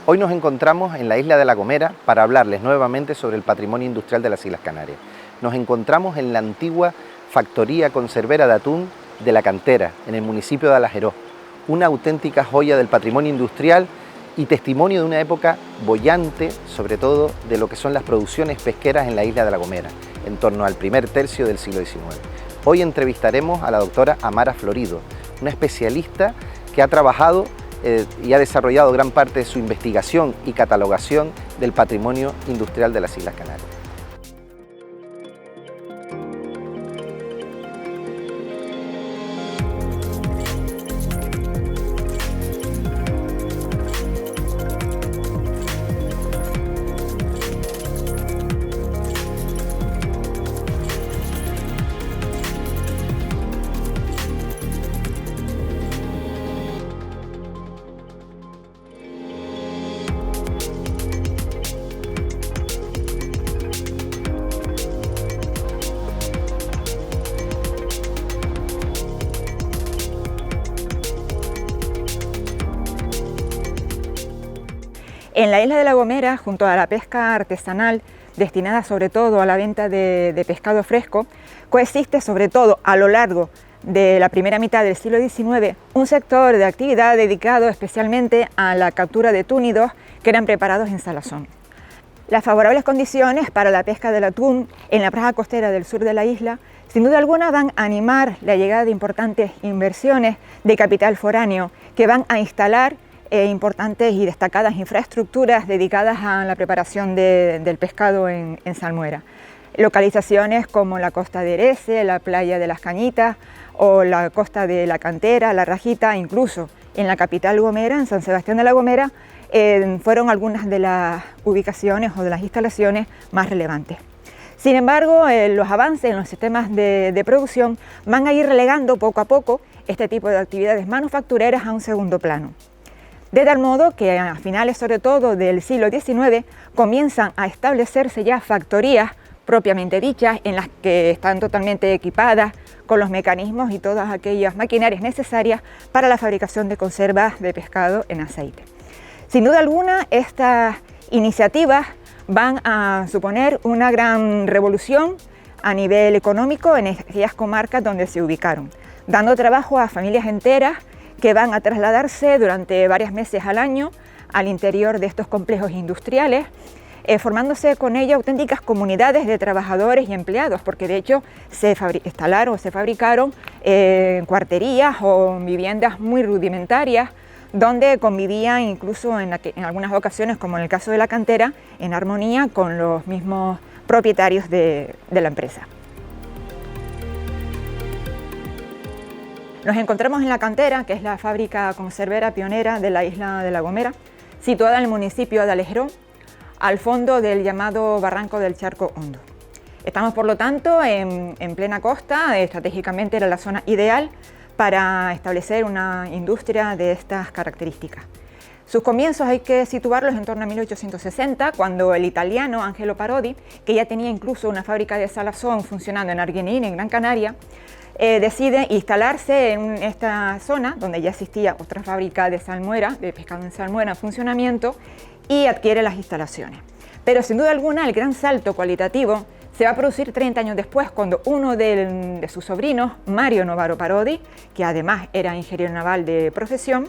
Hoy nos encontramos en la isla de La Gomera para hablarles nuevamente sobre el patrimonio industrial de las Islas Canarias. Nos encontramos en la antigua factoría conservera de atún de La Cantera, en el municipio de Alajeró, una auténtica joya del patrimonio industrial y testimonio de una época boyante, sobre todo de lo que son las producciones pesqueras en la isla de La Gomera, en torno al primer tercio del siglo XIX. Hoy entrevistaremos a la doctora Amara Florido, una especialista que ha trabajado y ha desarrollado gran parte de su investigación y catalogación del patrimonio industrial de las Islas Canarias. En la isla de La Gomera, junto a la pesca artesanal, destinada sobre todo a la venta de pescado fresco, coexiste sobre todo a lo largo de la primera mitad del siglo XIX un sector de actividad dedicado especialmente a la captura de túnidos que eran preparados en salazón. Las favorables condiciones para la pesca del atún en la franja costera del sur de la isla sin duda alguna van a animar la llegada de importantes inversiones de capital foráneo que van a instalar importantes y destacadas infraestructuras dedicadas a la preparación del pescado en salmuera. Localizaciones como la costa de Erece, la playa de las Cañitas o la costa de La Cantera, La Rajita, incluso en la capital Gomera, en San Sebastián de la Gomera, fueron algunas de las ubicaciones o de las instalaciones más relevantes. Sin embargo, los avances en los sistemas de producción van a ir relegando poco a poco este tipo de actividades manufactureras a un segundo plano. De tal modo que a finales sobre todo del siglo XIX comienzan a establecerse ya factorías propiamente dichas en las que están totalmente equipadas con los mecanismos y todas aquellas maquinarias necesarias para la fabricación de conservas de pescado en aceite. Sin duda alguna, estas iniciativas van a suponer una gran revolución a nivel económico en aquellas comarcas donde se ubicaron, dando trabajo a familias enteras que van a trasladarse durante varios meses al año al interior de estos complejos industriales, formándose con ello auténticas comunidades de trabajadores y empleados, porque de hecho se fabricaron cuarterías o viviendas muy rudimentarias, donde convivían incluso en algunas ocasiones, como en el caso de La Cantera, en armonía con los mismos propietarios de la empresa. Nos encontramos en La Cantera, que es la fábrica conservera pionera de la isla de La Gomera, situada en el municipio de Alajeró, al fondo del llamado Barranco del Charco Hondo. Estamos, por lo tanto, en plena costa, estratégicamente era la zona ideal para establecer una industria de estas características. Sus comienzos hay que situarlos en torno a 1860, cuando el italiano Angelo Parodi, que ya tenía incluso una fábrica de salazón funcionando en Arguineguín, en Gran Canaria, decide instalarse en esta zona donde ya existía otra fábrica de salmuera, de pescado en salmuera en funcionamiento, y adquiere las instalaciones. Pero sin duda alguna el gran salto cualitativo se va a producir 30 años después, cuando uno de sus sobrinos, Mario Novaro Parodi, que además era ingeniero naval de profesión,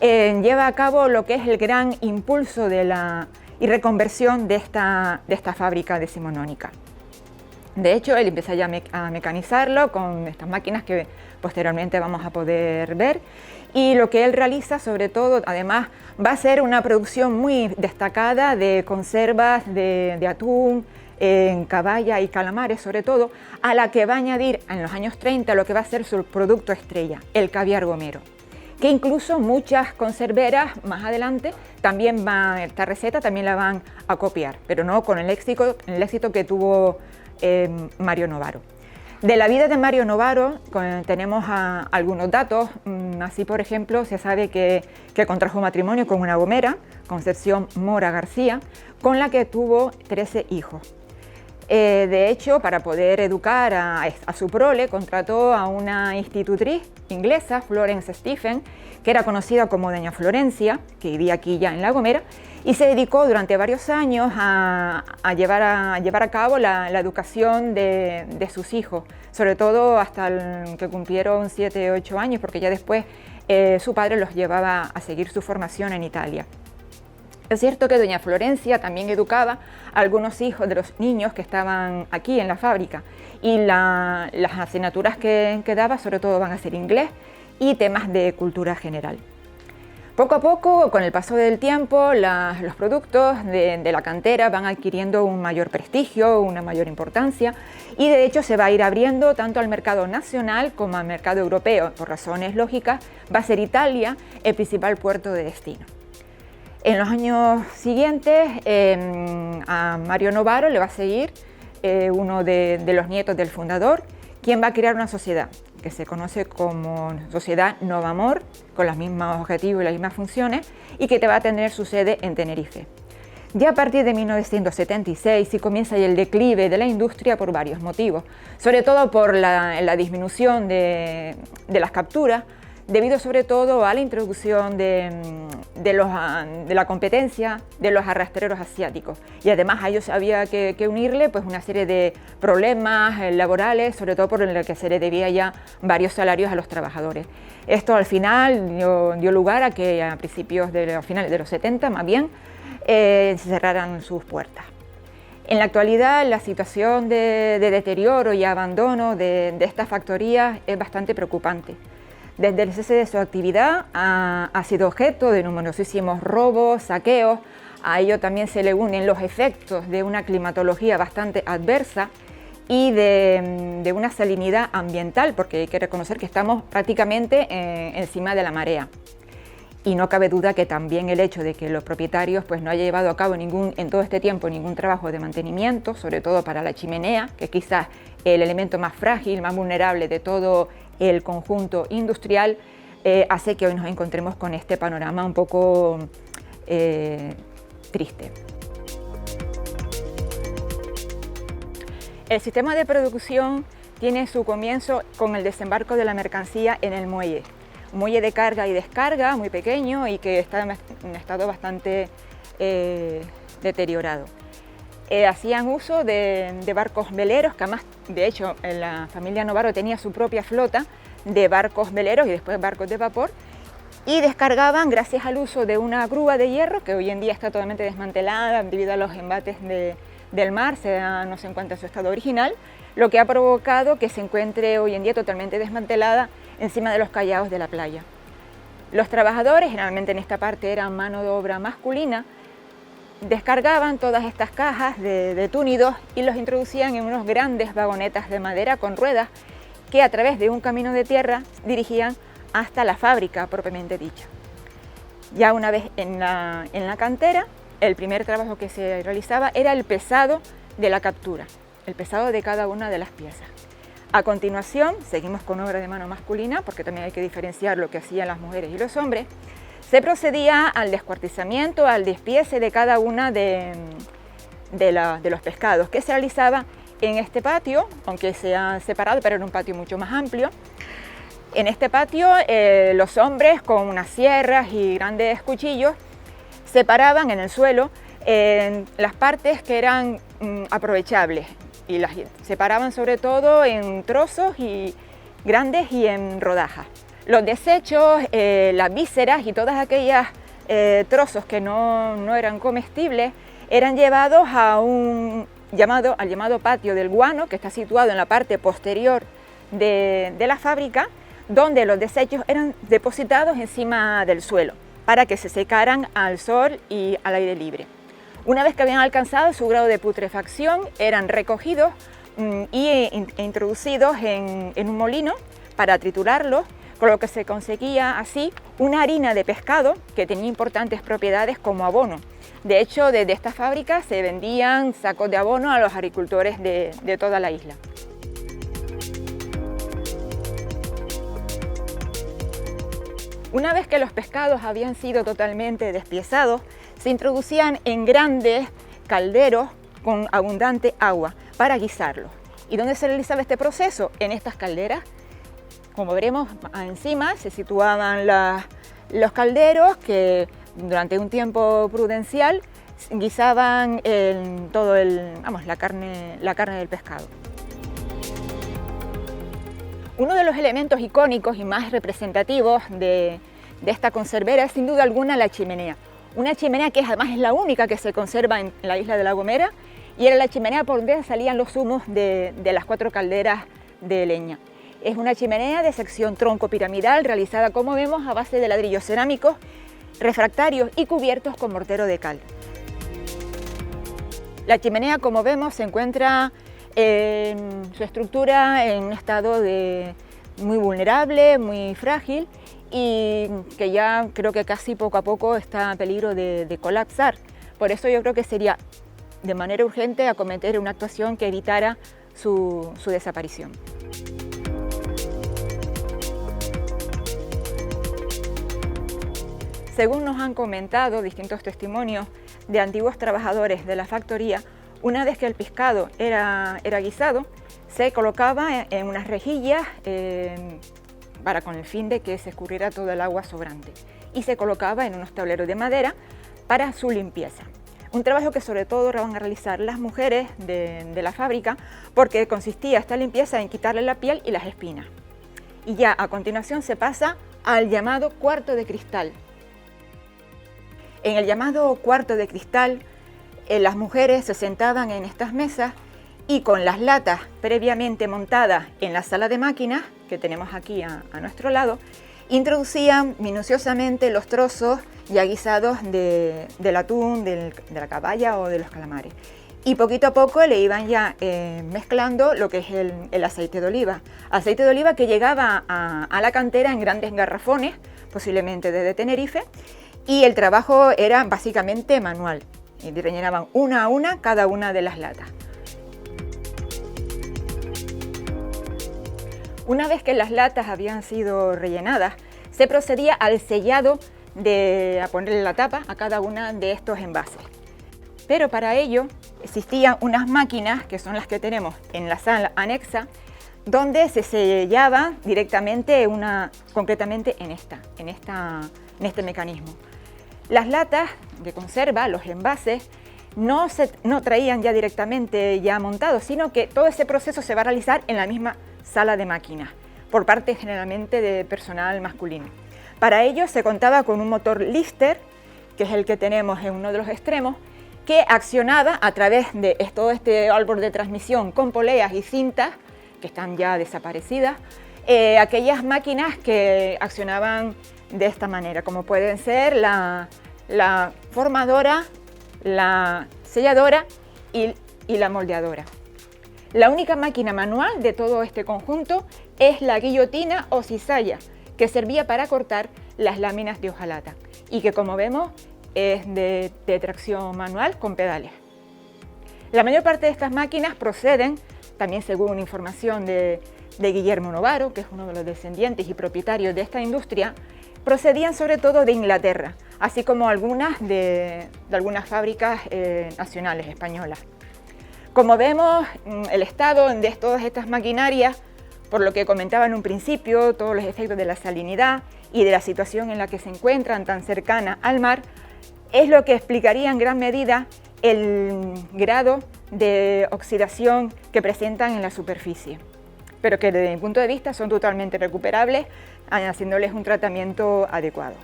lleva a cabo lo que es el gran impulso y reconversión de esta fábrica decimonónica. De hecho, él empieza ya a mecanizarlo con estas máquinas que posteriormente vamos a poder ver, y lo que él realiza sobre todo, además, va a ser una producción muy destacada de conservas de atún, en caballa y calamares sobre todo, a la que va a añadir en los años 30 lo que va a ser su producto estrella, el caviar gomero, que incluso muchas conserveras más adelante también esta receta también la van a copiar, pero no con el éxito que tuvo Mario Novaro. De la vida de Mario Novaro tenemos algunos datos. Así, por ejemplo, se sabe que contrajo matrimonio con una gomera, Concepción Mora García, con la que tuvo 13 hijos. De hecho, para poder educar a su prole, contrató a una institutriz inglesa, Florence Stephen, que era conocida como Doña Florencia, que vivía aquí ya en La Gomera, y se dedicó durante varios años a llevar a cabo la educación de sus hijos, sobre todo hasta que cumplieron 7 o 8 años, porque ya después su padre los llevaba a seguir su formación en Italia. Es cierto que doña Florencia también educaba a algunos hijos de los niños que estaban aquí en la fábrica, y las asignaturas que daba sobre todo van a ser inglés y temas de cultura general. Poco a poco, con el paso del tiempo, los productos de la cantera van adquiriendo un mayor prestigio, una mayor importancia, y de hecho se va a ir abriendo tanto al mercado nacional como al mercado europeo. Por razones lógicas, va a ser Italia el principal puerto de destino. En los años siguientes, a Mario Novaro le va a seguir uno de los nietos del fundador, quien va a crear una sociedad que se conoce como Sociedad Novamor, con los mismos objetivos y las mismas funciones, y que va a tener su sede en Tenerife. Ya a partir de 1976 sí comienza el declive de la industria por varios motivos, sobre todo por la disminución de las capturas, debido sobre todo a la introducción de la competencia de los arrastreros asiáticos, y además a ellos había que unirle pues una serie de problemas laborales, sobre todo por el que se le debía ya varios salarios a los trabajadores. Esto al final dio lugar a que a finales de los 70 más bien se cerraran sus puertas. En la actualidad la situación de deterioro y abandono de estas factorías es bastante preocupante. Desde el cese de su actividad ha sido objeto de numerosísimos robos, saqueos. A ello también se le unen los efectos de una climatología bastante adversa y de una salinidad ambiental, porque hay que reconocer que estamos prácticamente encima de la marea. Y no cabe duda que también el hecho de que los propietarios pues, no hayan llevado a cabo en todo este tiempo ningún trabajo de mantenimiento, sobre todo para la chimenea, que quizás el elemento más frágil, más vulnerable de todo el conjunto industrial, hace que hoy nos encontremos con este panorama un poco triste. El sistema de producción tiene su comienzo con el desembarco de la mercancía en el muelle. Un muelle de carga y descarga muy pequeño y que está en estado bastante deteriorado. Hacían uso de barcos veleros, que además, de hecho, la familia Novaro tenía su propia flota de barcos veleros y después barcos de vapor, y descargaban gracias al uso de una grúa de hierro que hoy en día está totalmente desmantelada debido a los embates del mar, no se encuentra en su estado original, lo que ha provocado que se encuentre hoy en día totalmente desmantelada encima de los callados de la playa. Los trabajadores, generalmente en esta parte eran mano de obra masculina, descargaban todas estas cajas de túnidos y los introducían en unos grandes vagonetas de madera con ruedas que a través de un camino de tierra dirigían hasta la fábrica propiamente dicha. Ya una vez en la cantera, el primer trabajo que se realizaba era el pesado de la captura, el pesado de cada una de las piezas. A continuación, seguimos con obra de mano masculina, porque también hay que diferenciar lo que hacían las mujeres y los hombres. Se procedía al descuartizamiento, al despiece de cada una de los pescados, que se realizaba en este patio, aunque se ha separado, pero era un patio mucho más amplio. En este patio, los hombres con unas sierras y grandes cuchillos separaban en el suelo las partes que eran aprovechables, y las separaban sobre todo en trozos grandes y en rodajas. Los desechos, las vísceras y todas aquellas trozos que no eran comestibles eran llevados al llamado patio del guano, que está situado en la parte posterior de la fábrica, donde los desechos eran depositados encima del suelo para que se secaran al sol y al aire libre. Una vez que habían alcanzado su grado de putrefacción, eran recogidos e introducidos en un molino para triturarlos, con lo que se conseguía así una harina de pescado que tenía importantes propiedades como abono. De hecho, desde esta fábrica se vendían sacos de abono a los agricultores de toda la isla. Una vez que los pescados habían sido totalmente despiezados, se introducían en grandes calderos con abundante agua para guisarlo. ¿Y dónde se realizaba este proceso? En estas calderas. Como veremos encima se situaban los calderos que durante un tiempo prudencial guisaban la carne del pescado. Uno de los elementos icónicos y más representativos de esta conservera es sin duda alguna la chimenea. Una chimenea que además es la única que se conserva en la isla de La Gomera, y era la chimenea por donde salían los humos de las 4 calderas de leña. Es una chimenea de sección tronco piramidal realizada, como vemos, a base de ladrillos cerámicos, refractarios y cubiertos con mortero de cal. La chimenea, como vemos, se encuentra en su estructura en un estado muy vulnerable, muy frágil, y que ya creo que casi poco a poco está en peligro de colapsar. Por eso yo creo que sería de manera urgente acometer una actuación que evitara su desaparición. Según nos han comentado distintos testimonios de antiguos trabajadores de la factoría, una vez que el pescado era guisado, se colocaba en unas rejillas con el fin de que se escurriera todo el agua sobrante, y se colocaba en unos tableros de madera para su limpieza. Un trabajo que sobre todo van a realizar las mujeres de la fábrica, porque consistía esta limpieza en quitarle la piel y las espinas. Y ya a continuación se pasa al llamado cuarto de cristal. En el llamado cuarto de cristal, las mujeres se sentaban en estas mesas y con las latas previamente montadas en la sala de máquinas, que tenemos aquí a nuestro lado, introducían minuciosamente los trozos ya guisados del atún, de la caballa o de los calamares. Y poquito a poco le iban ya mezclando lo que es el aceite de oliva. Aceite de oliva que llegaba a la cantera en grandes garrafones, posiblemente desde Tenerife, y el trabajo era básicamente manual. Y rellenaban una a una cada una de las latas. Una vez que las latas habían sido rellenadas, se procedía al sellado a ponerle la tapa a cada una de estos envases. Pero para ello existían unas máquinas, que son las que tenemos en la sala anexa, donde se sellaba directamente concretamente en este mecanismo. Las latas de conserva, los envases, no traían ya directamente ya montados, sino que todo ese proceso se va a realizar en la misma sala de máquinas, por parte generalmente de personal masculino. Para ello se contaba con un motor Lister, que es el que tenemos en uno de los extremos, que accionaba a través de todo este árbol de transmisión con poleas y cintas, que están ya desaparecidas, aquellas máquinas que accionaban de esta manera, como pueden ser la formadora, la selladora y la moldeadora. La única máquina manual de todo este conjunto es la guillotina o cizalla, que servía para cortar las láminas de hojalata y que, como vemos, es de tracción manual con pedales. La mayor parte de estas máquinas proceden, también según información de Guillermo Novaro, que es uno de los descendientes y propietarios de esta industria, procedían sobre todo de Inglaterra, así como algunas de algunas fábricas nacionales españolas. Como vemos, el estado de todas estas maquinarias, por lo que comentaba en un principio, todos los efectos de la salinidad y de la situación en la que se encuentran tan cercana al mar, es lo que explicaría en gran medida el grado de oxidación que presentan en la superficie, pero que desde mi punto de vista son totalmente recuperables haciéndoles un tratamiento adecuado.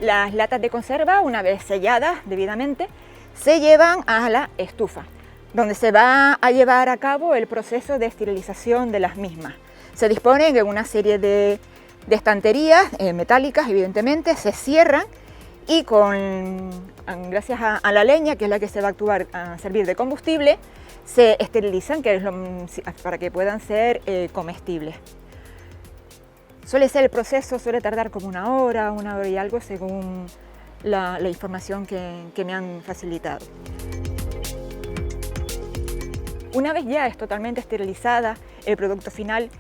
Las latas de conserva, una vez selladas debidamente, se llevan a la estufa, donde se va a llevar a cabo el proceso de esterilización de las mismas. Se disponen de una serie de estanterías metálicas, evidentemente, se cierran y gracias a la leña, que es la que se va a servir de combustible, se esterilizan para que puedan ser comestibles. El proceso suele tardar como una hora y algo, según la información que me han facilitado. Una vez ya es totalmente esterilizada el producto final,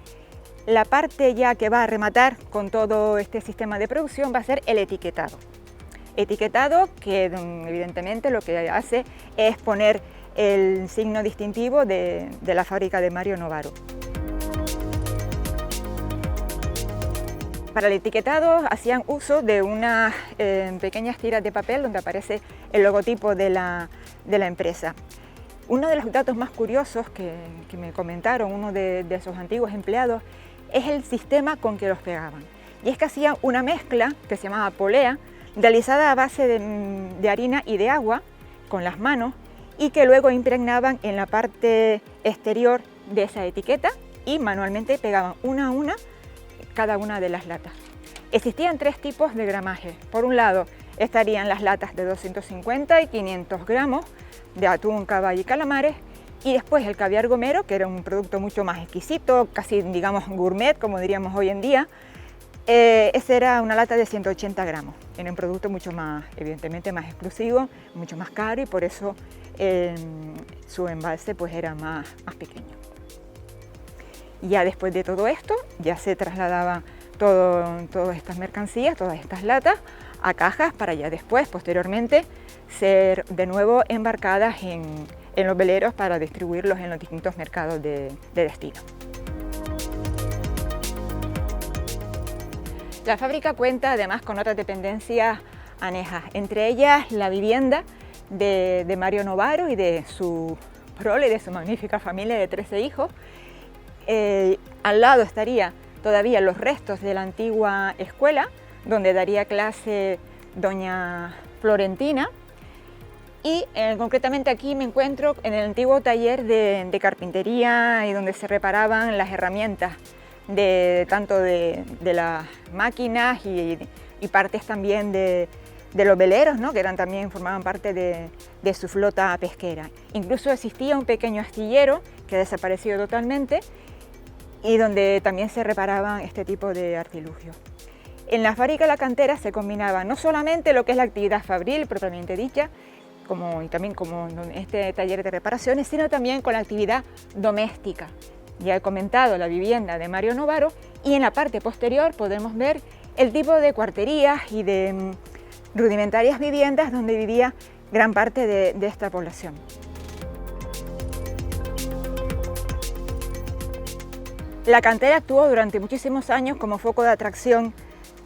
la parte ya que va a rematar con todo este sistema de producción va a ser el etiquetado. Etiquetado que evidentemente lo que hace es poner el signo distintivo de la fábrica de Mario Novaro. Para el etiquetado hacían uso de unas pequeñas tiras de papel donde aparece el logotipo de la empresa. Uno de los datos más curiosos que me comentaron uno de sus antiguos empleados es el sistema con que los pegaban. Y es que hacían una mezcla que se llamaba polea, realizada a base de harina y de agua con las manos, y que luego impregnaban en la parte exterior de esa etiqueta y manualmente pegaban una a una cada una de las latas. Existían tres tipos de gramaje. Por un lado estarían las latas de 250 y 500 gramos de atún, caballo y calamares, y después el caviar gomero, que era un producto mucho más exquisito, casi digamos gourmet, como diríamos hoy en día. Esa era una lata de 180 gramos, era un producto mucho más, evidentemente más exclusivo, mucho más caro, y por eso su embalse pues era más pequeño. Ya después de todo esto, ya se trasladaban todas estas mercancías, todas estas latas, a cajas para ya después, posteriormente, ser de nuevo embarcadas en los veleros para distribuirlos en los distintos mercados de destino. La fábrica cuenta además con otras dependencias anejas, entre ellas la vivienda de Mario Novaro y de su prole, y de su magnífica familia de 13 hijos. Al lado estaría todavía los restos de la antigua escuela, donde daría clase doña Florentina, y concretamente aquí me encuentro en el antiguo taller de carpintería y donde se reparaban las herramientas tanto de las máquinas y partes también de los veleros, ¿no? Que formaban parte de su flota pesquera. Incluso existía un pequeño astillero que ha desaparecido totalmente y donde también se reparaban este tipo de artilugios. En la fábrica La Cantera se combinaba no solamente lo que es la actividad fabril propiamente dicha, y también como en este taller de reparaciones, sino también con la actividad doméstica. Ya he comentado la vivienda de Mario Novaro, y en la parte posterior podemos ver el tipo de cuarterías y de rudimentarias viviendas donde vivía gran parte de esta población. La Cantera actuó durante muchísimos años como foco de atracción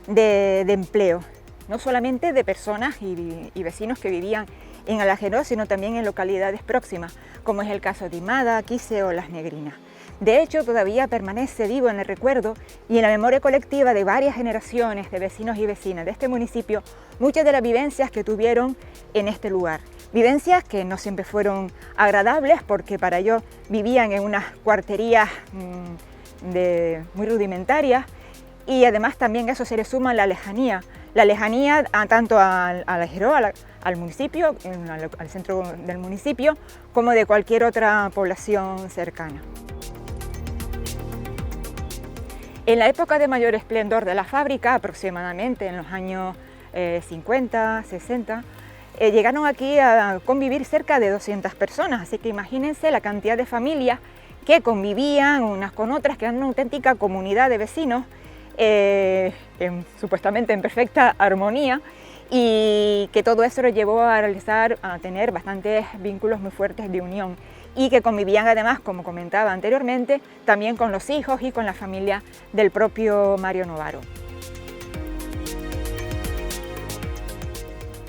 de empleo, no solamente de personas y vecinos que vivían en Alajerós, sino también en localidades próximas, como es el caso de Imada, Quise o Las Negrinas. De hecho, todavía permanece vivo en el recuerdo y en la memoria colectiva de varias generaciones de vecinos y vecinas de este municipio muchas de las vivencias que tuvieron en este lugar. Vivencias que no siempre fueron agradables, porque para ello vivían en unas cuarterías muy rudimentarias, y además también a eso se le suma la lejanía tanto al Alajerós, al municipio, al centro del municipio, como de cualquier otra población cercana. En la época de mayor esplendor de la fábrica, aproximadamente en los años 50, 60, llegaron aquí a convivir cerca de 200 personas, así que imagínense la cantidad de familias que convivían unas con otras, que eran una auténtica comunidad de vecinos, supuestamente en perfecta armonía, y que todo eso los llevó a tener bastantes vínculos muy fuertes de unión, y que convivían además, como comentaba anteriormente, también con los hijos y con la familia del propio Mario Novaro.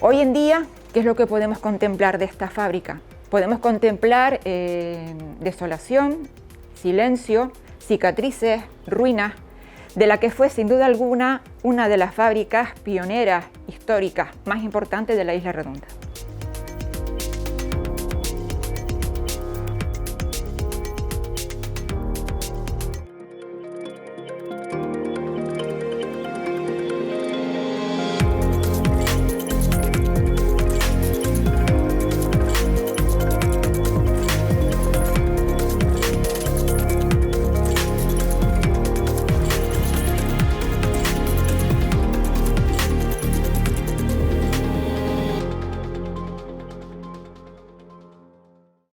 Hoy en día, ¿qué es lo que podemos contemplar de esta fábrica? Podemos contemplar desolación, silencio, cicatrices, ruinas, de la que fue sin duda alguna una de las fábricas pioneras históricas más importantes de la Isla Redonda.